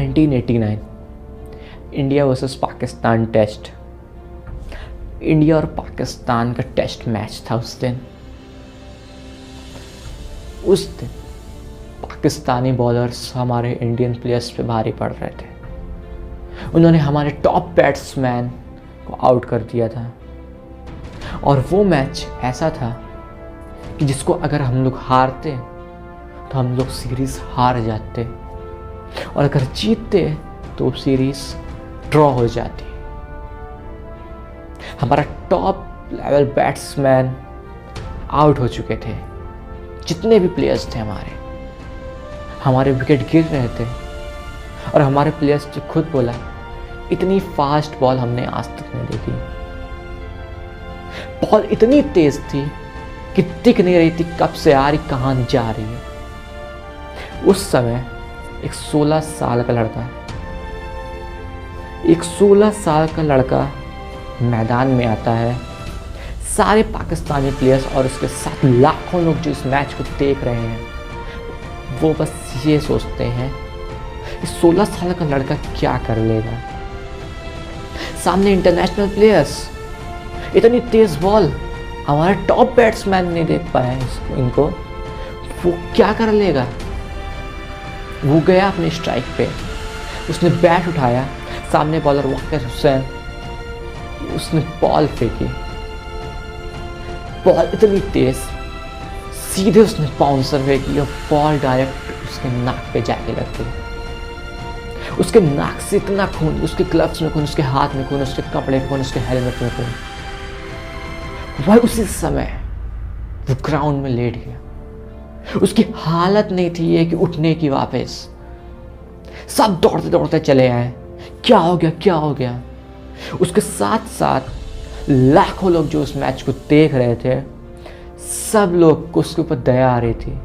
1989 India versus Pakistan test. India और पाकिस्तान का test match था उस दिन। पाकिस्तानी बॉलर्स हमारे इंडियन प्लेयर्स पे भारी पड़ रहे थे। उन्होंने हमारे टॉप बैट्समैन को आउट कर दिया था और वो मैच ऐसा था कि जिसको अगर हम लोग हारते तो हम लोग सीरीज़ हार जाते और अगर जीतते तो सीरीज़ ड्रॉ हो जाती। हमारा टॉप लेवल बैट्समैन आउट हो चुके थे। जितने भी प्लेयर्स थे हमारे विकेट गिर रहे थे और हमारे प्लेयर्स ने खुद बोला, इतनी फास्ट बॉल हमने आज तक नहीं देखी। बॉल इतनी तेज थी कि दिख नहीं रही थी कब से आ रही, कहां जा रही है। उस समय एक 16 साल का लड़का मैदान में आता है। सारे पाकिस्तानी प्लेयर्स और उसके साथ लाखों लोग जो इस मैच को देख रहे हैं वो बस ये सोचते हैं कि 16 साल का लड़का क्या कर लेगा। सामने इंटरनेशनल प्लेयर्स, इतनी तेज बॉल हमारे टॉप बैट्समैन नहीं देख पाए इनको, वो क्या कर लेगा। वो गया अपने स्ट्राइक पे, उसने बैट उठाया, सामने बॉलर वाकिर हुसैन, उसने बॉल फेंकी। बॉल इतनी तेज, सीधे उसने बाउंसर फेंकी और बॉल डायरेक्ट उसके नाक पे जाके लग गई। उसके नाक से इतना खून, उसके ग्लव्स में खून, उसके हाथ में खून, उसके कपड़े में खून, उसके हेलमेट में खून। वह उसी समय वो ग्राउंड में लेट गया। उसकी हालत नहीं थी ये कि उठने की वापस। सब दौड़ते दौड़ते चले आए, क्या हो गया। उसके साथ साथ लाखों लोग जो उस मैच को देख रहे थे, सब लोग को उसके ऊपर दया आ रही थी,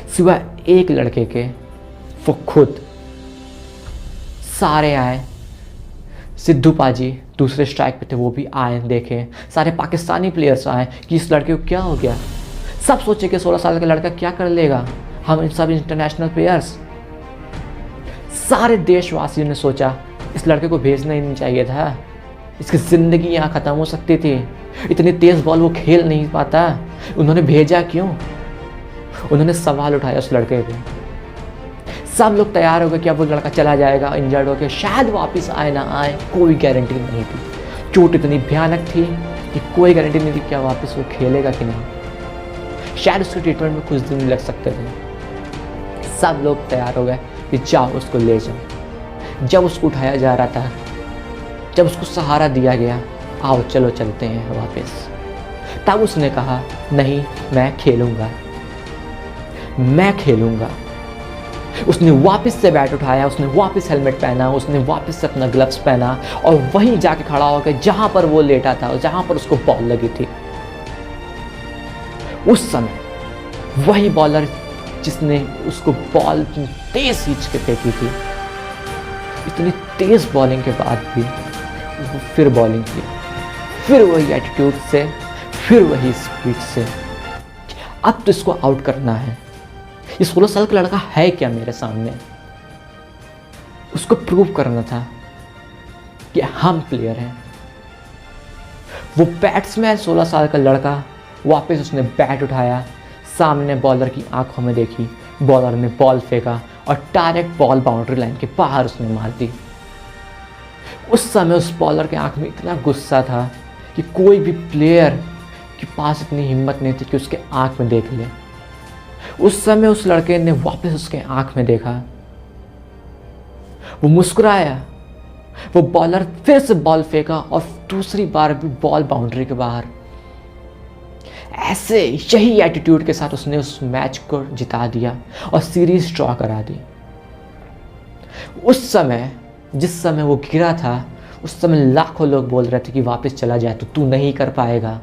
सिवाय एक लड़के के, वो खुद। सारे आए, सिद्धू पाजी दूसरे स्ट्राइक पे थे, वो भी आए, देखे। सारे पाकिस्तानी प्लेयर्स आए कि इस लड़के को क्या हो गया। सब सोचे कि 16 साल का लड़का क्या कर लेगा, हम सब इंटरनेशनल प्लेयर्स। सारे देशवासियों ने सोचा इस लड़के को भेजना ही नहीं चाहिए था, इसकी ज़िंदगी यहाँ ख़त्म हो सकती थी। इतनी तेज़ बॉल वो खेल नहीं पाता, उन्होंने भेजा क्यों। उन्होंने सवाल उठाया उस लड़के पे। सब लोग तैयार हो गए कि अब वो लड़का चला जाएगा इंजर्ड होकर, शायद वापस आए ना आए, कोई गारंटी नहीं थी। चोट इतनी भयानक थी कि कोई गारंटी नहीं थी क्या वापस वो खेलेगा कि नहीं। शायद उसके ट्रीटमेंट में कुछ दिन लग सकते थे। सब लोग तैयार हो गए कि जाओ उसको ले जाओ। जब उसको उठाया जा रहा था, जब उसको सहारा दिया गया, आओ चलो चलते हैं वापस, तब उसने कहा, नहीं मैं खेलूंगा। उसने वापस से बैट उठाया, उसने वापस हेलमेट पहना, उसने वापस से अपना ग्लव्स पहना और वहीं जाके खड़ा हो गया जहां पर वो लेटा था और जहां पर उसको बॉल लगी थी। उस समय वही बॉलर जिसने उसको बॉल तेज खींच के फेंकी थी, इतनी तेज बॉलिंग के बाद भी वो फिर बॉलिंग की, फिर वही एटीट्यूड से, फिर वही स्पीड से। अब तो इसको आउट करना है। ये 16 साल का लड़का है क्या मेरे सामने, उसको प्रूव करना था कि हम प्लेयर हैं। वो बैट्समैन 16 साल का लड़का वापस उसने बैट उठाया, सामने बॉलर की आंखों में देखी, बॉलर ने बॉल फेंका और डायरेक्ट बॉल बाउंड्री लाइन के बाहर उसने मार दी। उस समय उस बॉलर के आंख में इतना गुस्सा था कि कोई भी प्लेयर के पास इतनी हिम्मत नहीं थी कि उसके आंख में देख ले। उस समय उस लड़के ने वापस उसके आंख में देखा, वो मुस्कुराया। वो बॉलर फिर से बॉल फेंका और दूसरी बार भी बॉल बाउंड्री के बाहर। ऐसे यही एटीट्यूड के साथ उसने उस मैच को जिता दिया और सीरीज ड्रॉ करा दी। उस समय जिस समय वो गिरा था, उस समय लाखों लोग बोल रहे थे कि वापस चला जाए तो तू नहीं कर पाएगा,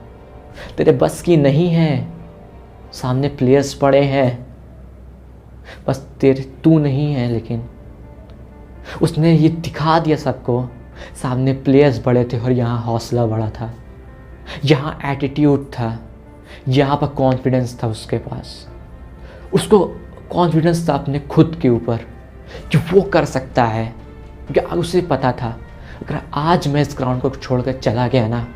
तेरे बस की नहीं है, सामने प्लेयर्स पड़े हैं, बस तू नहीं है। लेकिन उसने ये दिखा दिया सबको, सामने प्लेयर्स बड़े थे और यहाँ हौसला बड़ा था, यहाँ एटीट्यूड था, यहाँ पर कॉन्फिडेंस था उसके पास। उसको कॉन्फिडेंस था अपने खुद के ऊपर कि वो कर सकता है, क्योंकि उसे पता था अगर आज मैं इस ग्राउंड को छोड़कर चला गया ना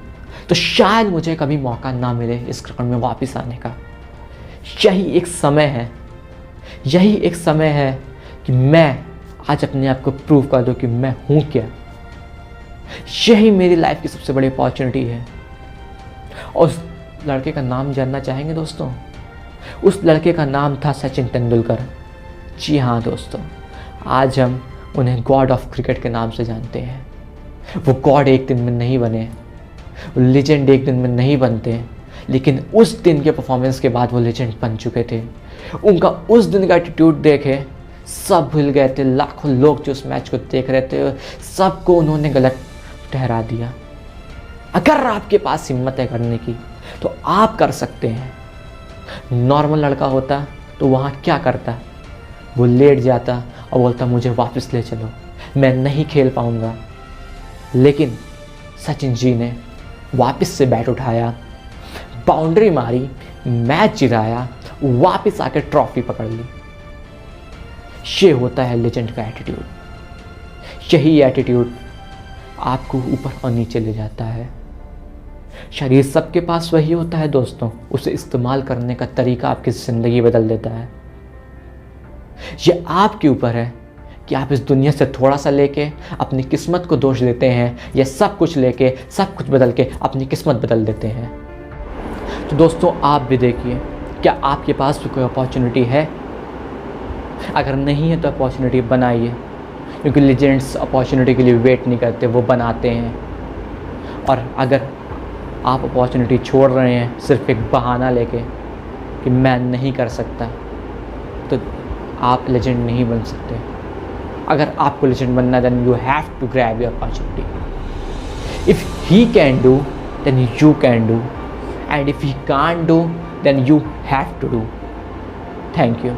तो शायद मुझे कभी मौका ना मिले इस ग्राउंड में वापस आने का। यही एक समय है कि मैं आज अपने आप को प्रूव कर दूं कि मैं हूं क्या। यही मेरी लाइफ की सबसे बड़ी अपॉर्चुनिटी है। और उस लड़के का नाम जानना चाहेंगे दोस्तों? उस लड़के का नाम था सचिन तेंदुलकर। जी हाँ दोस्तों, आज हम उन्हें गॉड ऑफ क्रिकेट के नाम से जानते हैं। वो गॉड एक दिन में नहीं बने, लेजेंड एक दिन में नहीं बनते, लेकिन उस दिन के परफॉर्मेंस के बाद वो लेजेंड बन चुके थे। उनका उस दिन का एटीट्यूड देखे सब भूल गए थे। लाखों लोग जो उस मैच को देख रहे थे सबको उन्होंने गलत ठहरा दिया। अगर आपके पास हिम्मत है करने की तो आप कर सकते हैं। नॉर्मल लड़का होता तो वहाँ क्या करता? वो लेट जाता और बोलता मुझे वापस ले चलो, मैं नहीं खेल पाऊँगा। लेकिन सचिन जी ने वापस से बैट उठाया, बाउंड्री मारी, मैच जिताया, वापस आकर ट्रॉफी पकड़ ली। ये होता है लेजेंड का एटीट्यूड। यही एटीट्यूड आपको ऊपर और नीचे ले जाता है। शरीर सबके पास वही होता है दोस्तों, उसे इस्तेमाल करने का तरीका आपकी ज़िंदगी बदल देता है। ये आपके ऊपर है कि आप इस दुनिया से थोड़ा सा लेके अपनी किस्मत को दोष देते हैं या सब कुछ लेके सब कुछ बदल के अपनी किस्मत बदल देते हैं। तो दोस्तों आप भी देखिए, क्या आपके पास भी कोई अपॉर्चुनिटी है? अगर नहीं है तो अपॉर्चुनिटी बनाइए, क्योंकि लेजेंड्स अपॉर्चुनिटी के लिए वेट नहीं करते, वो बनाते हैं। और अगर आप अपॉर्चुनिटी छोड़ रहे हैं सिर्फ एक बहाना लेके कि मैं नहीं कर सकता, तो आप लेजेंड नहीं बन सकते। अगर आपको लेजेंड बनना then you have to grab your opportunity. If he can do then you can do, and if he can't do then you have to do. Thank you.